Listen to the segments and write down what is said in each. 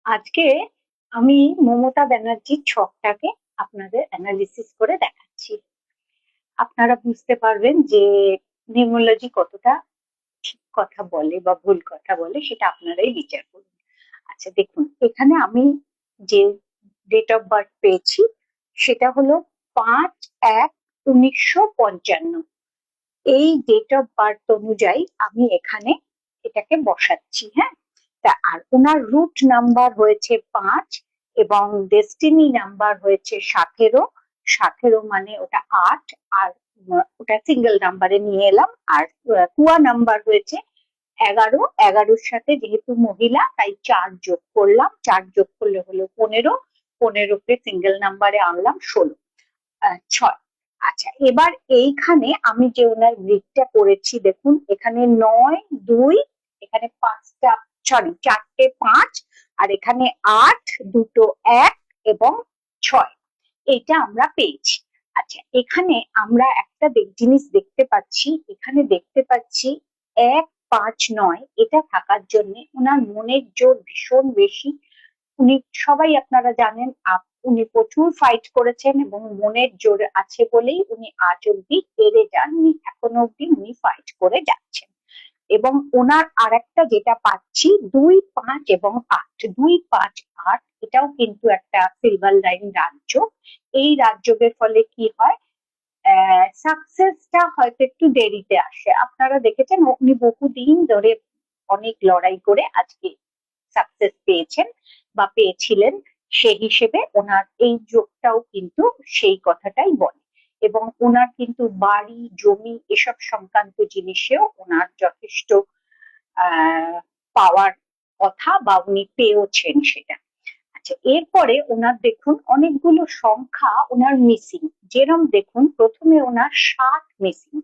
আজকে আমি মমতা ব্যানার্জির ছকটাকে আপনাদের অ্যানালিসিস করে দেখাচ্ছি। আপনারা বুঝতে পারবেন যে নিউমোলজি কতটা ঠিক কথা বলে বা ভুল কথা বলে, সেটা আপনারাই বিচার করুন। আচ্ছা দেখুন, এখানে আমি যে ডেট অফ বার্থ পেয়েছি সেটা হলো 5/1/1955। এই ডেট অফ বার্থ অনুযায়ী আমি এখানে এটাকে বসাচ্ছি। হ্যাঁ, তা আর ওনার রুট নাম্বার হয়েছে 5 এবং ডেস্টিনি নাম্বার হয়েছে 17। 17 মানে ওটা 8, আর ওটা সিঙ্গেল নাম্বারে নিয়ে এলাম। আর কুয়া নাম্বার হয়েছে 11। 11-র সাথে যেহেতু মহিলা তাই 4 যোগ করলাম, 4 যোগ করলে হলো 15। 15কে সিঙ্গেল নাম্বারে আনলাম 16। 6। আচ্ছা, এবার এইখানে আমি যে ওনার গ্রিডটা করেছি দেখুন, এখানে 9, 2, এখানে 5টা, সরি 4টে 5, আর এখানে 8, 2টো 1 এবং 6। এটা আমরা পেয়েছি। আচ্ছা, এখানে আমরা একটা জিনিস দেখতে পাচ্ছি, এখানে দেখতে পাচ্ছি 1, 5, 9 এটা থাকার জন্য ওনার মনের জোর ভীষণ বেশি। উনি সবাই আপনারা জানেন, উনি প্রচুর ফাইট করেছেন এবং মনের জোর আছে বলেই উনি আজ অব্দি হেরে যাননি, এখনো অব্দি উনি ফাইট করে যাচ্ছেন। এবং ওনার আর একটা যেটা পাচ্ছি 2, 5 এবং 8, 2, 5, 8 এটাও কিন্তু একটা সিলভার লাইন রাজযোগ। এই রাজযোগের ফলে কি হয়, সাকসেসটা হয়তো একটু দেরিতে আসে। আপনারা দেখেছেন উনি বহুদিন ধরে অনেক লড়াই করে আজকে সাকসেস পেয়েছেন বা পেয়েছিলেন, সেই হিসেবে ওনার এই যোগটাও কিন্তু সেই কথাটাই বলে। এবং ওনার কিন্তু বাড়ি জমি এসব সংক্রান্ত জিনিসেও ওনার যথেষ্ট পাওয়ার কথা বা উনি পেয়েছেন সেটা। আচ্ছা, এরপরে ওনার দেখুন অনেকগুলো সংখ্যা ওনার মিসিং। যেরকম দেখুন প্রথমে ওনার 7 মিসিং।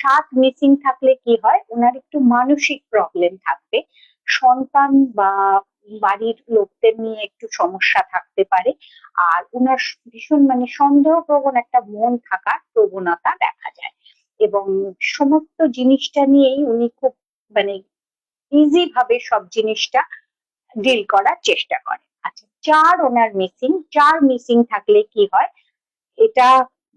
7 মিসিং থাকলে কি হয়, ওনার একটু মানসিক প্রবলেম থাকবে, সন্তান বা বাড়ির লোকদের নিয়ে একটু সমস্যা থাকতে পারে। আর ওনার ভীষণ মানে সন্দেহপ্রবণ একটা মন থাকার প্রবণতা দেখা যায়। এবং সমস্ত জিনিসটা নিয়েই উনি খুব মানে ইজি ভাবে সব জিনিসটা ডিল করার চেষ্টা করে। আচ্ছা, 4 ওনার মিসিং। 4 মিসিং থাকলে কি হয়, এটা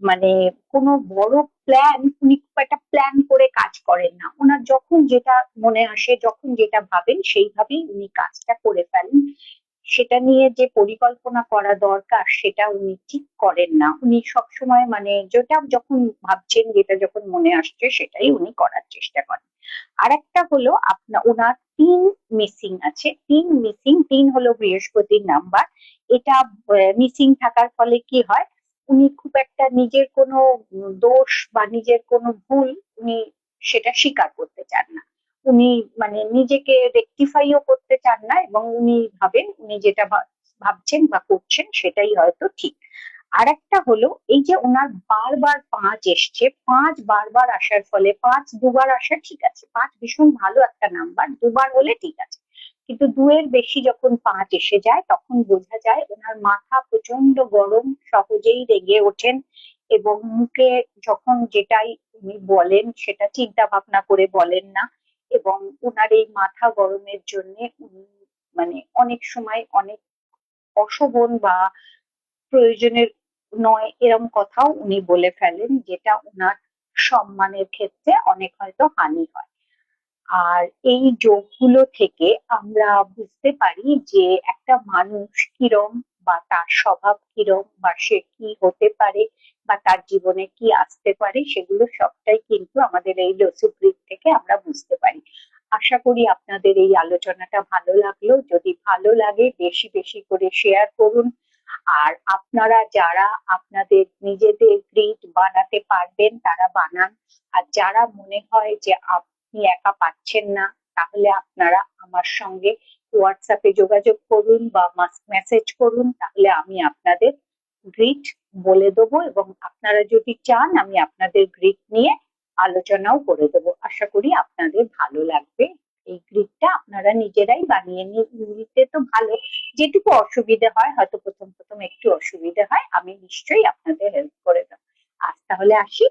মানে কোনো বড় প্ল্যান, উনি খুব একটা প্ল্যান করে কাজ করেন না। ওনার যখন যেটা মনে আসে, যখন যেটা ভাবেন সেইভাবেই উনি কাজটা করে ফেলেন। সেটা নিয়ে যে পরিকল্পনা করা দরকার সেটা উনি ঠিক করেন না। উনি সবসময় মানে যেটা যখন ভাবছেন, যেটা যখন মনে আসছে সেটাই উনি করার চেষ্টা করেন। আর একটা হলো আপনার ওনার 3 মিসিং আছে। 3 মিসিং, 3 হলো বৃহস্পতির নাম্বার। এটা মিসিং থাকার ফলে কি হয়, উনি খুব একটা নিজের কোনো দোষ বা নিজের কোনো ভুল উনি সেটা স্বীকার করতে চান না। উনি মানে নিজেকে রেকটিফাইও করতে চান না এবং উনি ভাবেন উনি যেটা ভাবছেন বা করছেন সেটাই হয়তো ঠিক। আর একটা হলো এই যে ওনার বারবার 5 এসছে, 5 বারবার আসার ফলে, 5 দুবার আসা ঠিক আছে, 5 ভীষণ ভালো একটা নাম্বার, দুবার হলে ঠিক আছে। কিন্তু 2 এর বেশি যখন 5 এসে যায় তখন বোঝা যায় ওনার মাথা প্রচন্ড গরম, সহজেই রেগে ওঠেন এবং মুখে যখন যেটাই উনি বলেন সেটা চিন্তা ভাবনা করে বলেন না। এবং ওনার এই মাথা গরমের জন্য উনি মানে অনেক সময় অনেক অশোভন বা প্রয়োজনের নয় এরম কথাও উনি বলে ফেলেন, যেটা ওনার সম্মানের ক্ষেত্রে অনেক হয়তো হানি হয়। আর এই যোগগুলো থেকে আমরা বুঝতে পারি যে একটা মানুষ কিরম বা তার স্বভাব কিরম বা সে কি হতে পারে বা তার জীবনে কি আসতে পারে, সেগুলো সবটাই কিন্তু আমাদের এই লসিগ্রিড থেকে আমরা বুঝতে পারি। আশা করি আপনাদের এই আলোচনাটা ভালো লাগলো। যদি ভালো লাগে বেশি বেশি করে শেয়ার করুন। আর আপনারা যারা আপনাদের নিজেদের গ্রিড বানাতে পারবেন তারা বানান। আর যারা মনে হয় যে আপনি একা পাচ্ছেন না, তাহলে আপনারা আমার সঙ্গে হোয়াটসঅ্যাপে যোগাযোগ করুন বা মেসেজ করুন, তাহলে আমি আপনাদের গ্রিড বলে দেবো এবং আপনারা যদি চান আমি আপনাদের গ্রিড নিয়ে আলোচনাও করে দেবো। আশা করি আপনাদের ভালো লাগবে। এই গ্রিডটা আপনারা নিজেরাই বানিয়ে নিতে তো ভালো। যেটুকু অসুবিধে হয়, হয়তো প্রথম প্রথম একটু অসুবিধে হয়, আমি নিশ্চয়ই আপনাদের হেল্প করে দেবো। আজ তাহলে আসি।